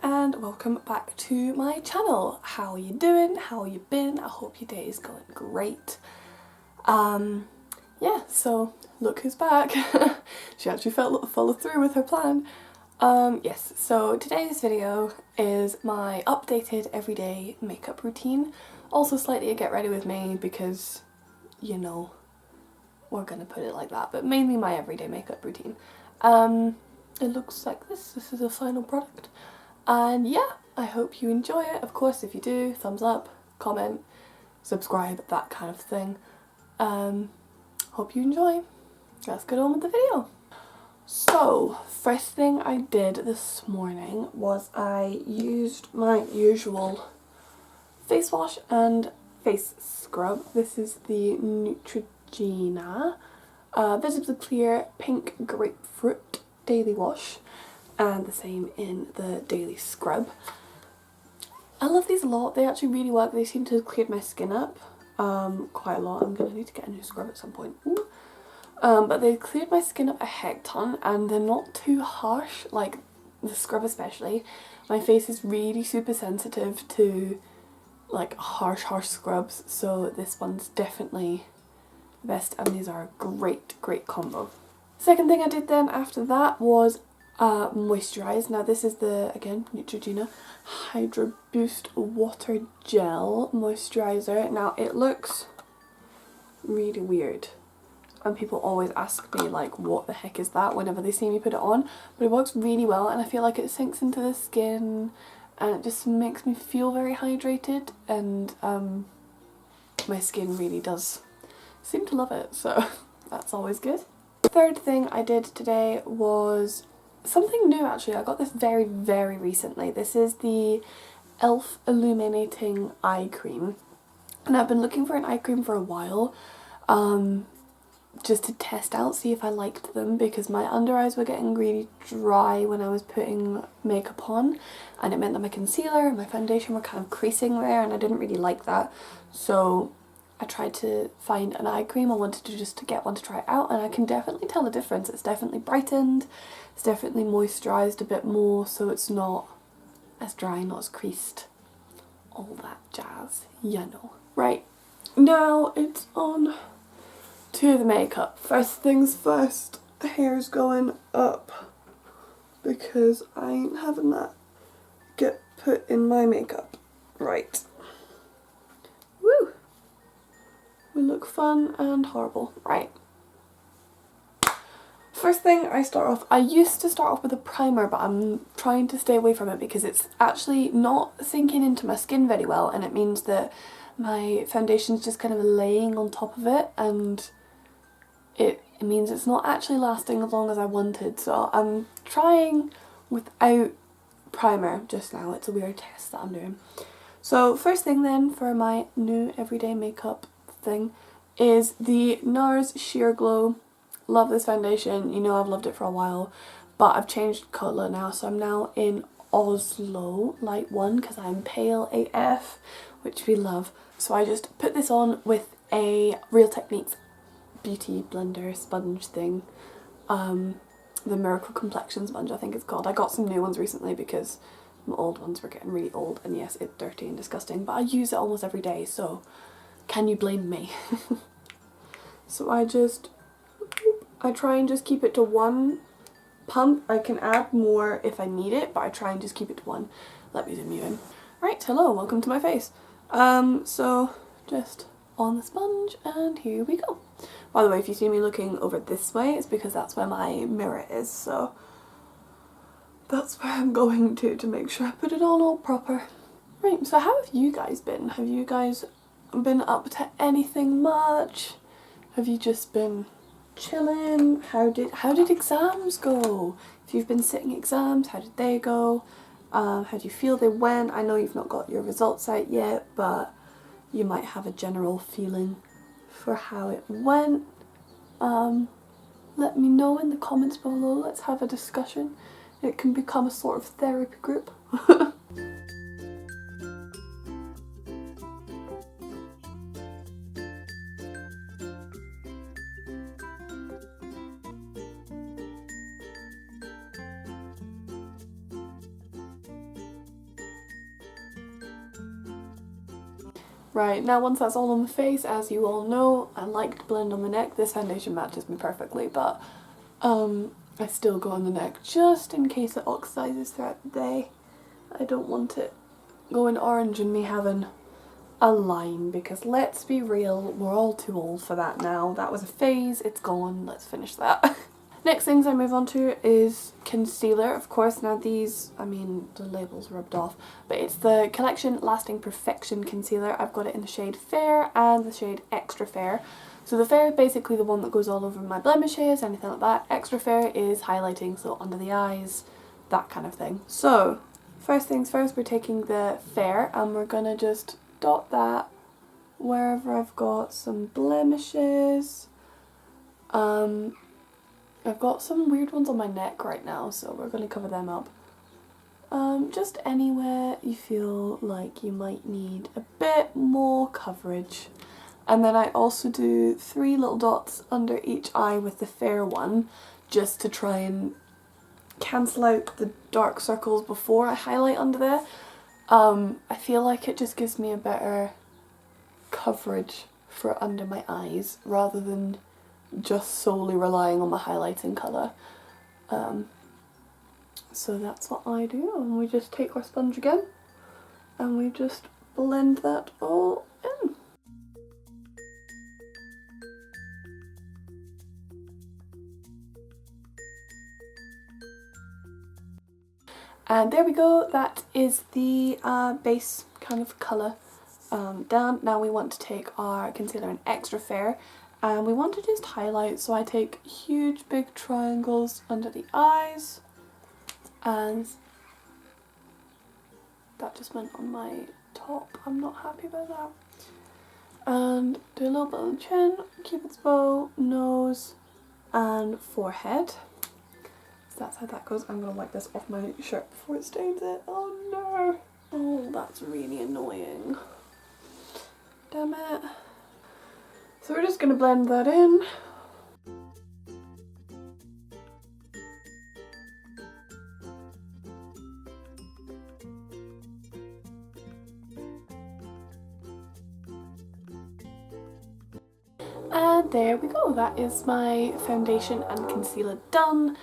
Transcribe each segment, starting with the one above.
and welcome back to my channel. How are you doing? How you been? I hope your day is going great. Yeah, so look who's back. She actually followed through with her plan. Yes, so today's video is my updated everyday makeup routine. Also slightly a get ready with me because, you know, we're gonna put it like that, but mainly my everyday makeup routine. It looks like this. This is the final product. And yeah, I hope you enjoy it. Of course, if you do, thumbs up, comment, subscribe, that kind of thing. Hope you enjoy. Let's get on with the video. So, first thing I did this morning was I used my usual face wash and face scrub. This is the Neutrogena Visibly Clear Pink Grapefruit Daily Wash, and the same in the Daily Scrub. I love these a lot. They actually really work. They seem to have cleared my skin up quite a lot. I'm going to need to get a new scrub at some point. But they cleared my skin up a heck ton, and they're not too harsh, like the scrub especially. My face is really super sensitive to like harsh scrubs, so this one's definitely the best, and these are a great combo. Second thing I did then after that was moisturise. Now this is the, again, Neutrogena Hydro Boost Water Gel Moisturiser. Now it looks really weird, and people always ask me like what the heck is that whenever they see me put it on, but it works really well, and I feel like it sinks into the skin and it just makes me feel very hydrated, and my skin really does seem to love it, so that's always good. Third thing I did today was something new actually. I got this very recently. This is the e.l.f. Illuminating Eye Cream, and I've been looking for an eye cream for a while, just to test out, see if I liked them, because my under eyes were getting really dry when I was putting makeup on, and it meant that my concealer and my foundation were kind of creasing there, and I didn't really like that. So I tried to find an eye cream. I wanted to just to get one to try it out, and I can definitely tell the difference. It's definitely brightened, it's definitely moisturised a bit more, so it's not as dry, not as creased, all that jazz, you know. Right, now it's on to the makeup. First things first, hair's going up because I ain't having that get put in my makeup. Right. Woo! We look fun and horrible. Right. First thing I start off, I used to start off with a primer, but I'm trying to stay away from it because it's actually not sinking into my skin very well, and it means that my foundation's just kind of laying on top of it, and it means it's not actually lasting as long as I wanted. So I'm trying without primer just now. It's a weird test that I'm doing. So first thing then for my new everyday makeup thing is the NARS Sheer Glow. Love this foundation. You know I've loved it for a while, but I've changed colour now, so I'm now in Oslo Light 1 because I'm pale AF, which we love. So I just put this on with a Real Techniques beauty blender sponge thing, the Miracle Complexion sponge I think it's called. I got some new ones recently because my old ones were getting really old, and yes, it's dirty and disgusting, but I use it almost every day, so can you blame me? So I try and just keep it to one pump. I can add more if I need it, but I try and just keep it to one. Let me zoom you in. Right, hello, welcome to my face. So just on the sponge, and here we go. By the way, if you see me looking over this way, it's because that's where my mirror is, so that's where I'm going to make sure I put it on all proper. Right, so how have you guys been? Have you guys been up to anything much? Have you just been chilling? How did exams go? If you've been sitting exams, how did they go? How do you feel they went? I know you've not got your results out yet, but you might have a general feeling for how it went. Let me know in the comments below. Let's have a discussion. It can become a sort of therapy group. Right, now once that's all on the face, as you all know, I like to blend on the neck. This foundation matches me perfectly, but I still go on the neck just in case it oxidizes throughout the day. I don't want it going orange and me having a line, because let's be real, we're all too old for that now. That was a phase, it's gone, let's finish that. Next things I move on to is concealer. Of course, now these, I mean, the label's rubbed off, but it's the Collection Lasting Perfection Concealer. I've got it in the shade Fair and the shade Extra Fair. So the Fair is basically the one that goes all over my blemishes, anything like that. Extra Fair is highlighting, so under the eyes, that kind of thing. So, first things first, we're taking the Fair and we're gonna just dot that wherever I've got some blemishes. I've got some weird ones on my neck right now, so we're going to cover them up. Just anywhere you feel like you might need a bit more coverage. And then I also do 3 little dots under each eye with the Fair one, just to try and cancel out the dark circles before I highlight under there. I feel like it just gives me a better coverage for under my eyes, rather than just solely relying on my highlighting colour. So that's what I do, and we just take our sponge again and we just blend that all in. And there we go, that is the base kind of colour done. Now we want to take our concealer in Extra Fair and we want to just highlight, so I take huge big triangles under the eyes, and that just went on my top, I'm not happy about that. And do a little bit on the chin, Cupid's bow, nose and forehead. So that's how that goes. I'm going to wipe this off my shirt before it stains it. Oh no! Oh, that's really annoying. Damn it. So we're just going to blend that in. And there we go, that is my foundation and concealer done.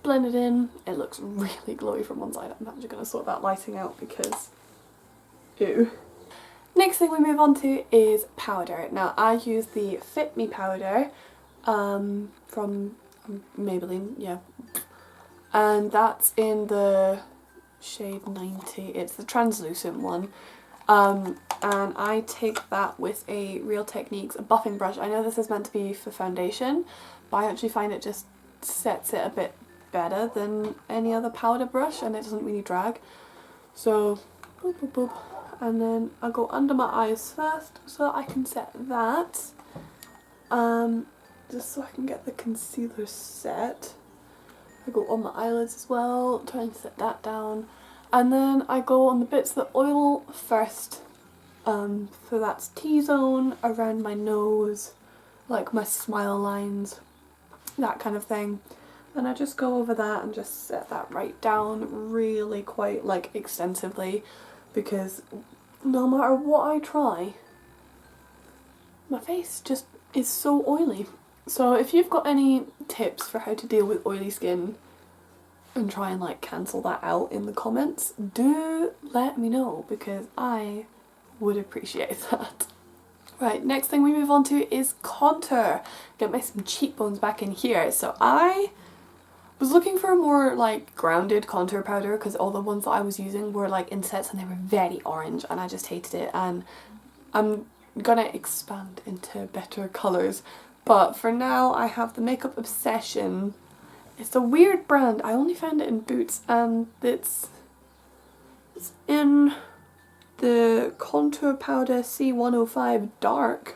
Blended in. It looks really glowy from one side. I'm actually going to sort that lighting out because ew. Next thing we move on to is powder. Now I use the Fit Me powder from Maybelline, yeah. And that's in the shade 90. It's the translucent one. And I take that with a Real Techniques buffing brush. I know this is meant to be for foundation, but I actually find it just sets it a bit better than any other powder brush and it doesn't really drag. So, boop boop boop. And then I'll go under my eyes first so that I can set that. Just so I can get the concealer set. I go on my eyelids as well, try and set that down. And then I go on the bits that oil first. So that's T-zone, around my nose, like my smile lines, that kind of thing. And I just go over that and just set that right down really quite like extensively, because no matter what I try, my face just is so oily. So if you've got any tips for how to deal with oily skin and try and like cancel that out in the comments, do let me know because I would appreciate that. Right, next thing we move on to is contour. Get my some cheekbones back in here. So I was looking for a more like grounded contour powder because all the ones that I was using were like insets and they were very orange and I just hated it, and I'm gonna expand into better colours. But for now I have the Makeup Obsession. It's a weird brand, I only found it in Boots, and it's in the Contour Powder C105 Dark.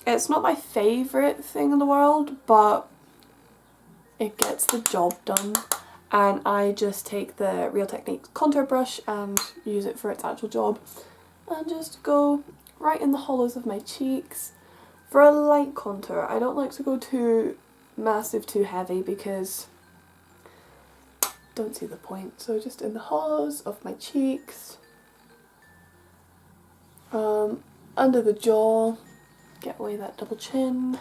It's not my favourite thing in the world, but it gets the job done, and I just take the Real Techniques contour brush and use it for its actual job and just go right in the hollows of my cheeks for a light contour. I don't like to go too massive, too heavy, because I don't see the point. So just in the hollows of my cheeks, under the jaw, get away that double chin,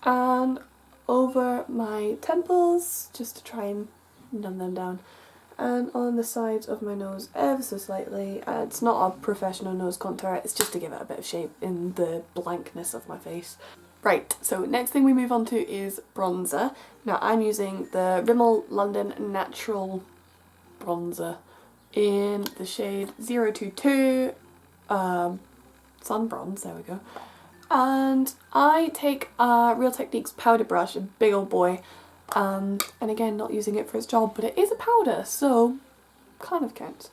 and over my temples, just to try and numb them down, and on the sides of my nose ever so slightly. It's not a professional nose contour, it's just to give it a bit of shape in the blankness of my face. Right, so next thing we move on to is bronzer. Now I'm using the Rimmel London Natural Bronzer in the shade 022 Sun Bronze, there we go. And I take a Real Techniques powder brush, a big old boy, and again not using it for its job, but it is a powder, so kind of counts.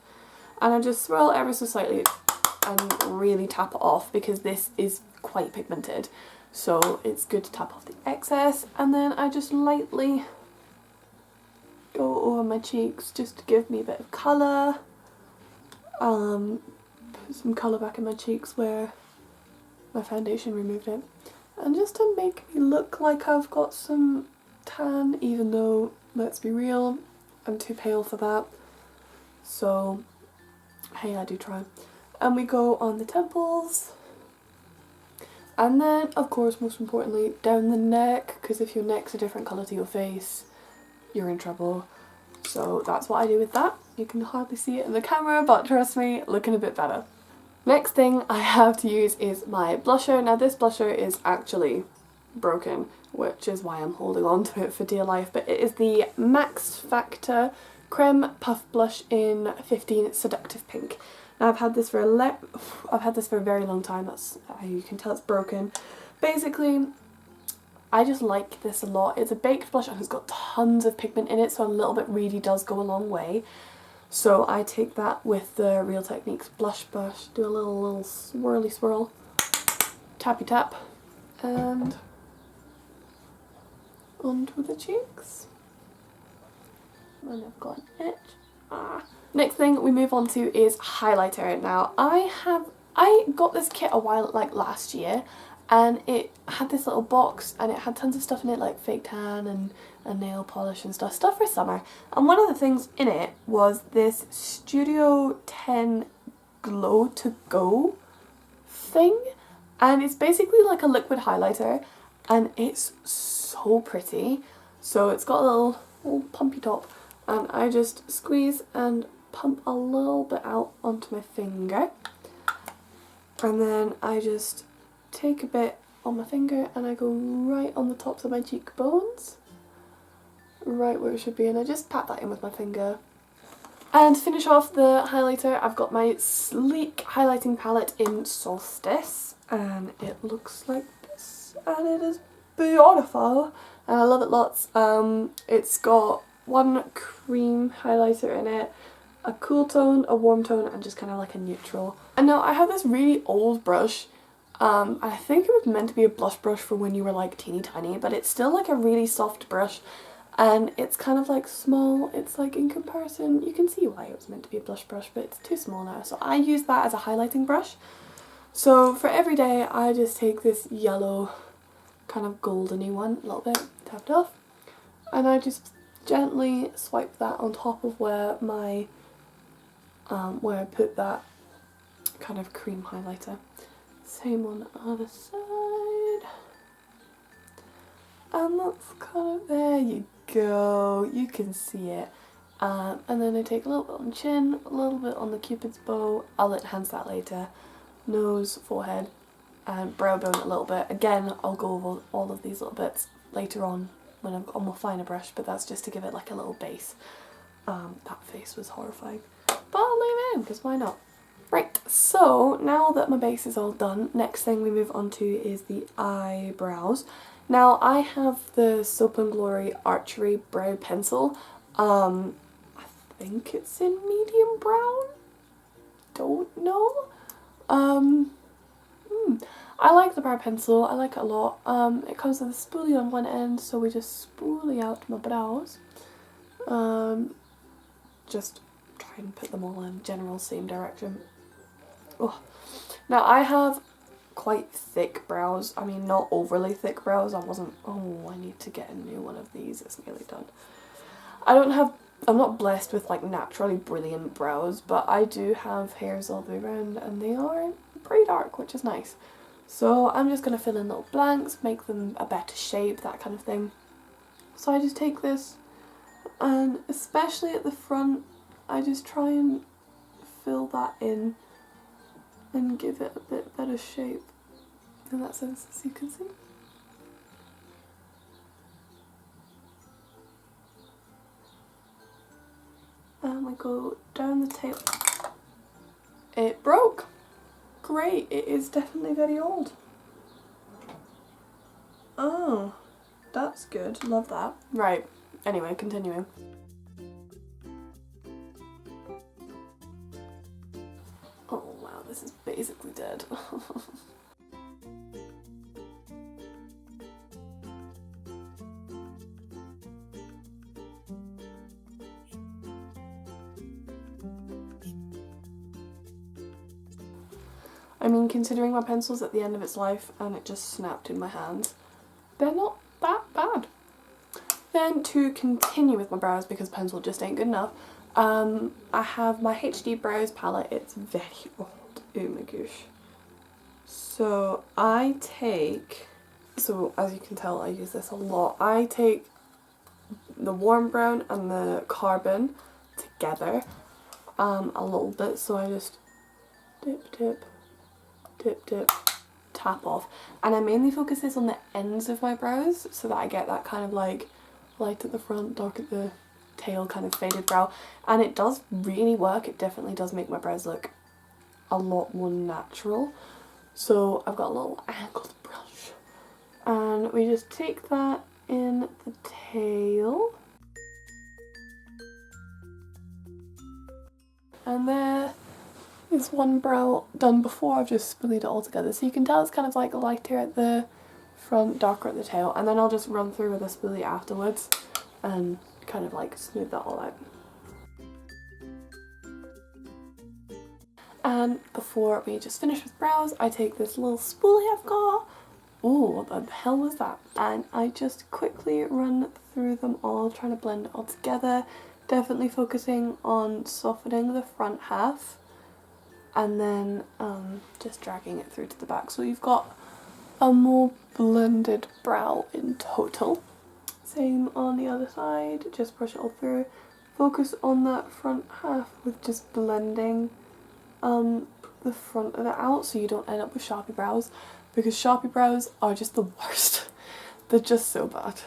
And I just swirl ever so slightly and really tap it off because this is quite pigmented, so it's good to tap off the excess. And then I just lightly go over my cheeks just to give me a bit of colour. Put some colour back in my cheeks where my foundation removed it, and just to make me look like I've got some tan, even though, let's be real, I'm too pale for that, so hey, I do try. And we go on the temples, and then of course most importantly down the neck, because if your neck's a different colour to your face you're in trouble. So that's what I do with that. You can hardly see it in the camera, but trust me, looking a bit better. Next thing I have to use is my blusher. Now this blusher is actually broken, which is why I'm holding on to it for dear life, but it is the Max Factor Creme Puff Blush in 15 Seductive Pink. Now I've had this for a very long time. That's how you can tell it's broken. Basically, I just like this a lot. It's a baked blush and it's got tons of pigment in it, so a little bit really does go a long way. So I take that with the Real Techniques blush brush, do a little swirly swirl, tappy tap, and onto the cheeks. And I've got an itch. Next thing we move on to is highlighter. Now I got this kit a while, like last year, and it had this little box and it had tons of stuff in it, like fake tan and nail polish and stuff for summer. And one of the things in it was this Studio 10 Glow to Go thing, and it's basically like a liquid highlighter and it's so pretty. So it's got a little pumpy top, and I just squeeze and pump a little bit out onto my finger, and then I just take a bit on my finger and I go right on the tops of my cheekbones, right where it should be, and I just pat that in with my finger. And to finish off the highlighter, I've got my sleek highlighting palette in Solstice, and it looks like this, and it is beautiful and I love it lots. It's got one cream highlighter in it, a cool tone, a warm tone, and just kind of like a neutral. And now I have this really old brush. I think it was meant to be a blush brush for when you were like teeny tiny, but it's still like a really soft brush, and it's kind of like small. It's like, in comparison, you can see why it was meant to be a blush brush, but it's too small now, so I use that as a highlighting brush. So for Everday I just take this yellow kind of goldeny one, a little bit, tap it off, and I just gently swipe that on top of where my where I put that kind of cream highlighter. Same on the other side, and that's kind of, there you go, you can see it. And then I take a little bit on the chin, a little bit on the cupid's bow, I'll enhance that later, nose, forehead, and brow bone a little bit. Again, I'll go over all of these little bits later on when I'm on my finer brush, but that's just to give it like a little base. That face was horrifying, but I'll leave it in because why not? Right, so now that my base is all done, next thing we move on to is the eyebrows. Now I have the Soap & Glory Archery Brow Pencil. I think it's in medium brown? Don't know. I like the brow pencil, I like it a lot. It comes with a spoolie on one end, so we just spoolie out my brows. Just try and put them all in general same direction. Oh. Now I have quite thick brows. I mean, not overly thick brows. I need to get a new one of these. It's nearly done. I'm not blessed with like naturally brilliant brows, but I do have hairs all the way around and they are pretty dark, which is nice. So I'm just going to fill in little blanks, make them a better shape, that kind of thing. So I just take this, and especially at the front, I just try and fill that in and give it a bit better shape in that sense, as you can see. And we go down the tail. It broke! Great, it is definitely very old. Oh, that's good, love that. Right, anyway, continuing. Oh wow, this is basically dead. I mean, considering my pencil's at the end of its life and it just snapped in my hands, they're not that bad. Then to continue with my brows, because pencil just ain't good enough, I have my HD Brows palette. It's very old. Oh my gosh. So I take, so as you can tell I use this a lot, I take the warm brown and the carbon together a little bit, so I just dip, dip, dip, dip, tap off, and I mainly focus this on the ends of my brows so that I get that kind of like light at the front, dark at the tail, kind of faded brow, and it does really work. It definitely does make my brows look a lot more natural. So I've got a little angled brush and we just take that in the tail, and there is one brow done before I've just spoolied it all together. So you can tell it's kind of like lighter at the front, darker at the tail, and then I'll just run through with a spoolie afterwards and kind of like smooth that all out. And before we just finish with brows, I take this little spoolie I've got. Ooh, what the hell was that? And I just quickly run through them all, trying to blend it all together, definitely focusing on softening the front half, and then just dragging it through to the back, so you've got a more blended brow in total. Same on the other side, just brush it all through. Focus on that front half with just blending the front of it out so you don't end up with Sharpie brows, because Sharpie brows are just the worst. They're just so bad.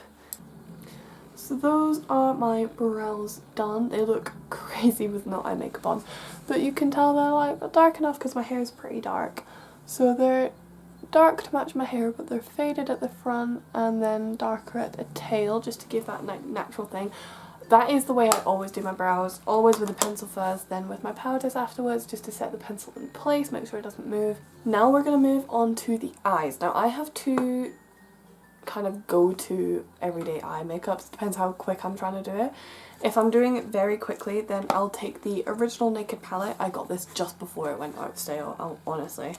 So those are my brows done. They look crazy with no eye makeup on, but you can tell they're like dark enough because my hair is pretty dark. So they're dark to match my hair, but they're faded at the front and then darker at the tail, just to give that natural thing. That is the way I always do my brows, always with a pencil first, then with my powders afterwards, just to set the pencil in place, make sure it doesn't move. Now we're going to move on to the eyes. Now I have two kind of go-to everyday eye makeups, depends how quick I'm trying to do it. If I'm doing it very quickly, then I'll take the original Naked palette. I got this just before it went out of style, honestly.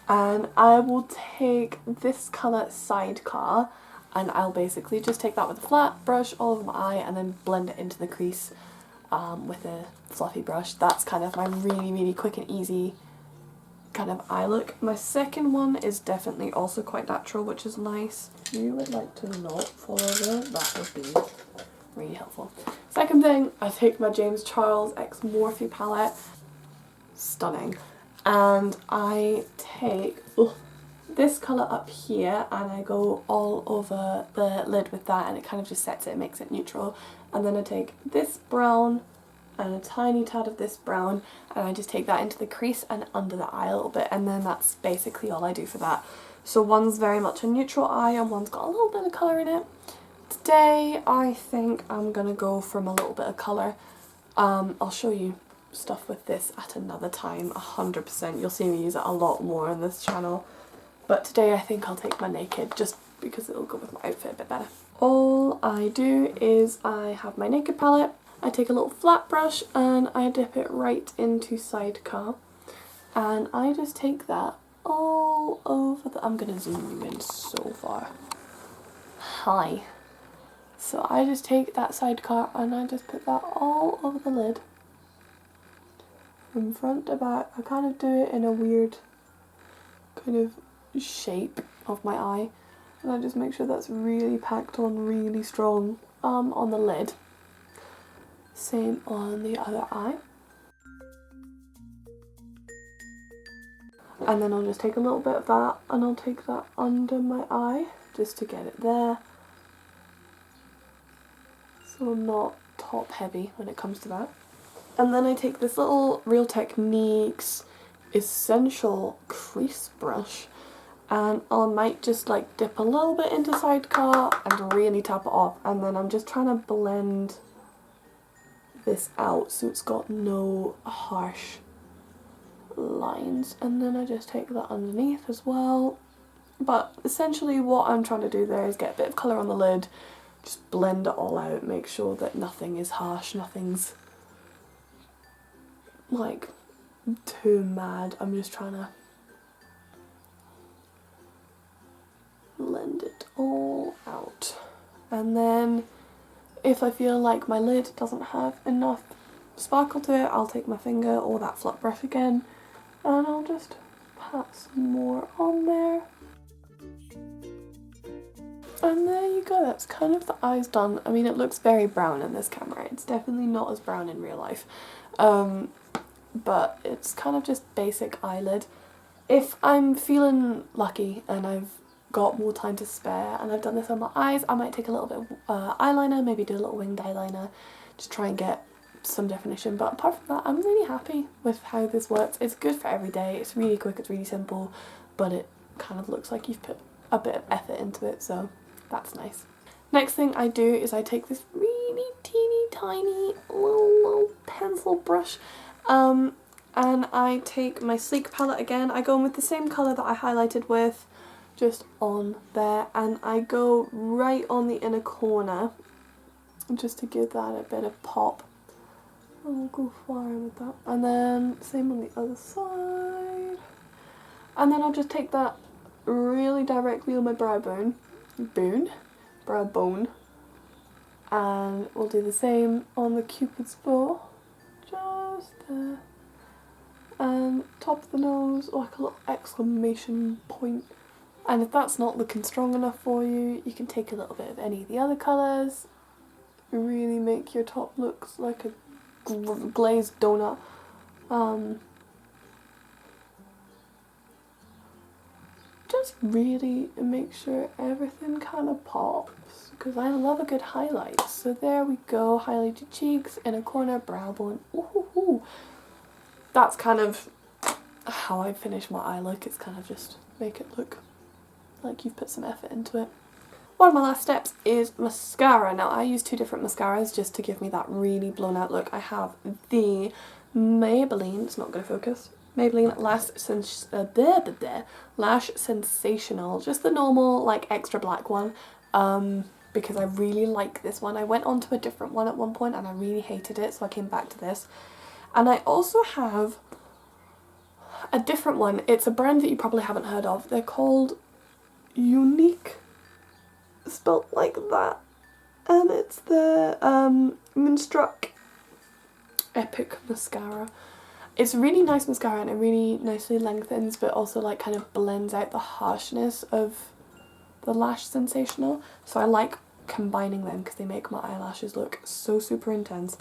And I will take this colour Sidecar, and I'll basically just take that with a flat brush all over my eye and then blend it into the crease with a fluffy brush. That's kind of my really quick and easy kind of eye look. My second one is definitely also quite natural, which is nice. If you would like to not follow that would be really helpful. Second thing, I take my James Charles X Morphe palette. Stunning. And I take this colour up here and I go all over the lid with that, and it kind of just sets it, makes it neutral. And then I take this brown and a tiny tad of this brown and I just take that into the crease and under the eye a little bit, and then that's basically all I do for that. So one's very much a neutral eye and one's got a little bit of colour in it. Today I think I'm gonna go from a little bit of colour. I'll show you stuff with this at another time, 100%. You'll see me use it a lot more on this channel. But today I think I'll take my Naked, just because it'll go with my outfit a bit better. All I do is I have my Naked palette, I take a little flat brush and I dip it right into Sidecar, and I just take that all over the... I'm gonna zoom you in so far. Hi. So I just take that Sidecar and I just put that all over the lid, from front to back. I kind of do it in a weird kind of shape of my eye, and I just make sure that's really packed on really strong on the lid. Same on the other eye. And then I'll just take a little bit of that and I'll take that under my eye just to get it there. So I'm not top heavy when it comes to that. And then I take this little Real Techniques Essential Crease Brush and I might just like dip a little bit into side cut and really tap it off, and then I'm just trying to blend this out so it's got no harsh lines, and then I just take that underneath as well. But essentially what I'm trying to do there is get a bit of colour on the lid, just blend it all out, make sure that nothing is harsh, nothing's like too mad. I'm just trying to blend it all out. And then if I feel like my lid doesn't have enough sparkle to it, I'll take my finger or that flat brush again and I'll just pat some more on there. And there you go, that's kind of the eyes done. I mean, it looks very brown in this camera. It's definitely not as brown in real life. But it's kind of just basic eyelid. If I'm feeling lucky and I've got more time to spare and I've done this on my eyes, I might take a little bit of eyeliner, maybe do a little winged eyeliner, just try and get some definition. But apart from that, I'm really happy with how this works. It's good for every day, it's really quick, it's really simple, but it kind of looks like you've put a bit of effort into it, so that's nice. Next thing I do is I take this really teeny tiny little pencil brush and I take my Sleek palette again. I go in with the same colour that I highlighted with, just on there, and I go right on the inner corner just to give that a bit of pop. I'll go far in with that. And then same on the other side. And then I'll just take that really directly on my brow bone, and we'll do the same on the Cupid's bow, just there. And top of the nose, like a little exclamation point. And if that's not looking strong enough for you, you can take a little bit of any of the other colours. Really make your top look like a glazed donut. Just really make sure everything kind of pops, because I love a good highlight. So there we go, highlight your cheeks, inner corner, brow bone. Ooh. That's kind of how I finish my eye look. It's kind of just make it look like you've put some effort into it. One of my last steps is mascara. Now I use two different mascaras just to give me that really blown out look. I have the Maybelline, it's not going to focus, Maybelline Lash Sensational, just the normal like extra black one, because I really like this one. I went on to a different one at one point and I really hated it, so I came back to this. And I also have a different one. It's a brand that you probably haven't heard of. They're called Unique, spelt like that, and it's the Moonstruck Epic Mascara. It's a really nice mascara and it really nicely lengthens, but also like kind of blends out the harshness of the Lash Sensational. So I like combining them because they make my eyelashes look so super intense.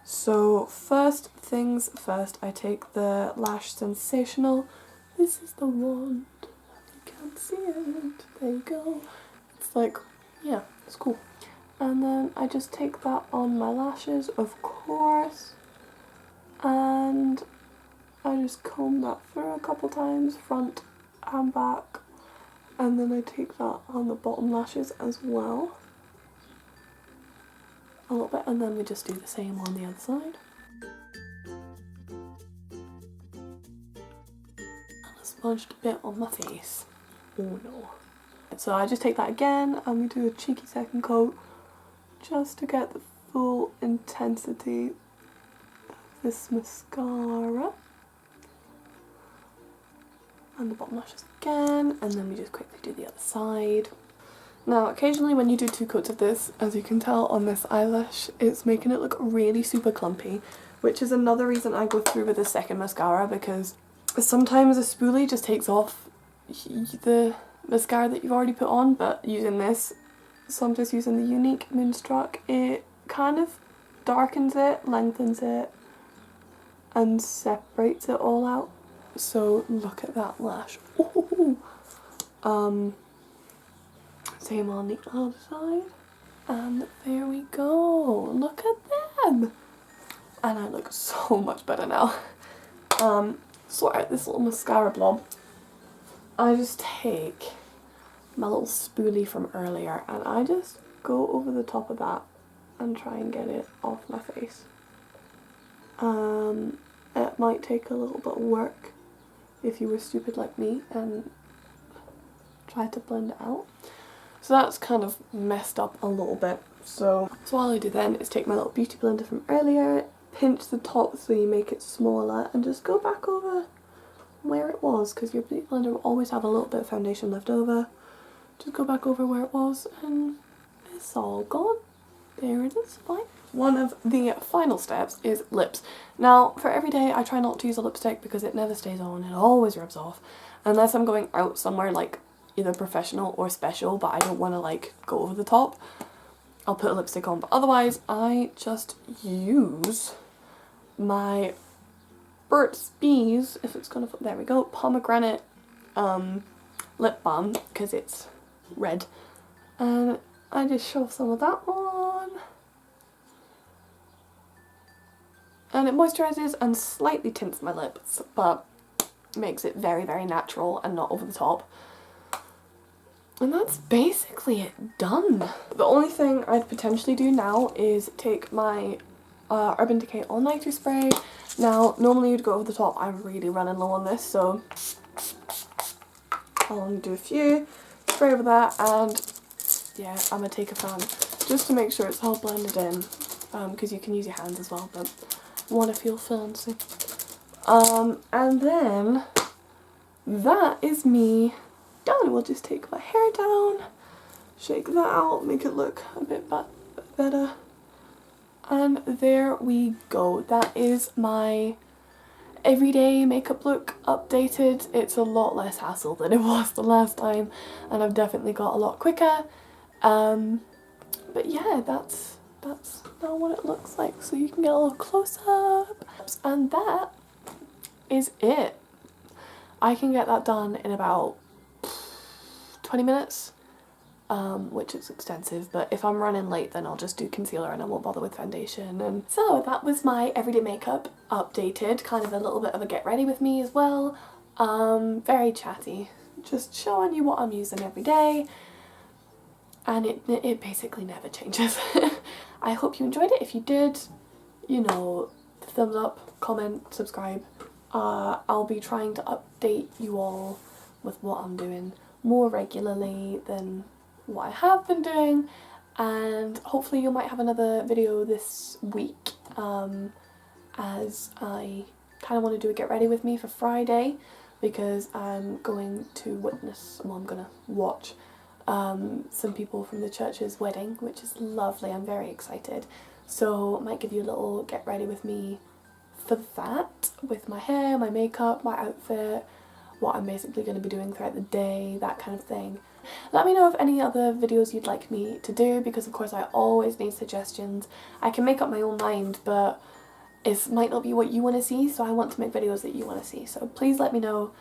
So first things first, I take the Lash Sensational. This is the wand. You can't see it. There you go. It's like, yeah, it's cool. And then I just take that on my lashes, of course. And I just comb that through a couple times, front and back. And then I take that on the bottom lashes as well. A little bit, and then we just do the same on the other side. And I smudged a bit on my face. Oh no. So I just take that again and we do a cheeky second coat just to get the full intensity of this mascara. And the bottom lashes again, and then we just quickly do the other side. Now occasionally when you do two coats of this, as you can tell on this eyelash, it's making it look really super clumpy, which is another reason I go through with a second mascara, because sometimes a spoolie just takes off the mascara that you've already put on, but using this. So I'm just using the Unique Moonstruck. It kind of darkens it, lengthens it, and separates it all out. So look at that lash. Ooh. Same on the other side. And there we go. Look at them. And I look so much better now. Sort out this little mascara blob. I just take my little spoolie from earlier and I just go over the top of that and try and get it off my face. It might take a little bit of work if you were stupid like me and try to blend it out. So that's kind of messed up a little bit. So all I do then is take my little beauty blender from earlier, pinch the top so you make it smaller, and just go back over where it was, because your beauty blender will always have a little bit of foundation left over. Just go back over where it was and it's all gone. There it is, fine. One of the final steps is lips. Now for every day I try not to use a lipstick because it never stays on, it always rubs off. Unless I'm going out somewhere like either professional or special, but I don't want to like go over the top, I'll put a lipstick on. But otherwise I just use my Burt's Bees, if it's gonna, there we go, pomegranate lip balm, because it's red, and I just shove some of that on, and it moisturizes and slightly tints my lips, but makes it very, very natural and not over the top. And that's basically it done. The only thing I'd potentially do now is take my Urban Decay All Nighter spray. Now normally you'd go over the top, I'm really running low on this, so I'll do a few, spray over that, and yeah, I'm gonna take a fan just to make sure it's all blended in, because you can use your hands as well, but I want to feel fancy. And then that is me done. We'll just take my hair down, shake that out, make it look a bit better, and there we go. That is my everyday makeup look updated. It's a lot less hassle than it was the last time, and I've definitely got a lot quicker. But yeah, that's now what it looks like, so you can get a little close up. And that is it. I can get that done in about 20 minutes, which is extensive, but if I'm running late then I'll just do concealer and I won't bother with foundation. And so that was my everyday makeup updated, kind of a little bit of a get ready with me as well. Very chatty, just showing you what I'm using every day, and it basically never changes. I hope you enjoyed it. If you did, you know, thumbs up, comment, subscribe. I'll be trying to update you all with what I'm doing more regularly than what I have been doing, and hopefully you might have another video this week, as I kind of want to do a get ready with me for Friday, because I'm going to witness, well, I'm going to watch some people from the church's wedding, which is lovely. I'm very excited, so I might give you a little get ready with me for that, with my hair, my makeup, my outfit, what I'm basically going to be doing throughout the day, that kind of thing. Let me know of any other videos you'd like me to do, because of course I always need suggestions. I can make up my own mind, but it might not be what you want to see, so I want to make videos that you want to see. So please let me know,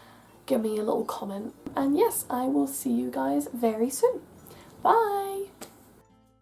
give me a little comment, and yes, I will see you guys very soon. Bye!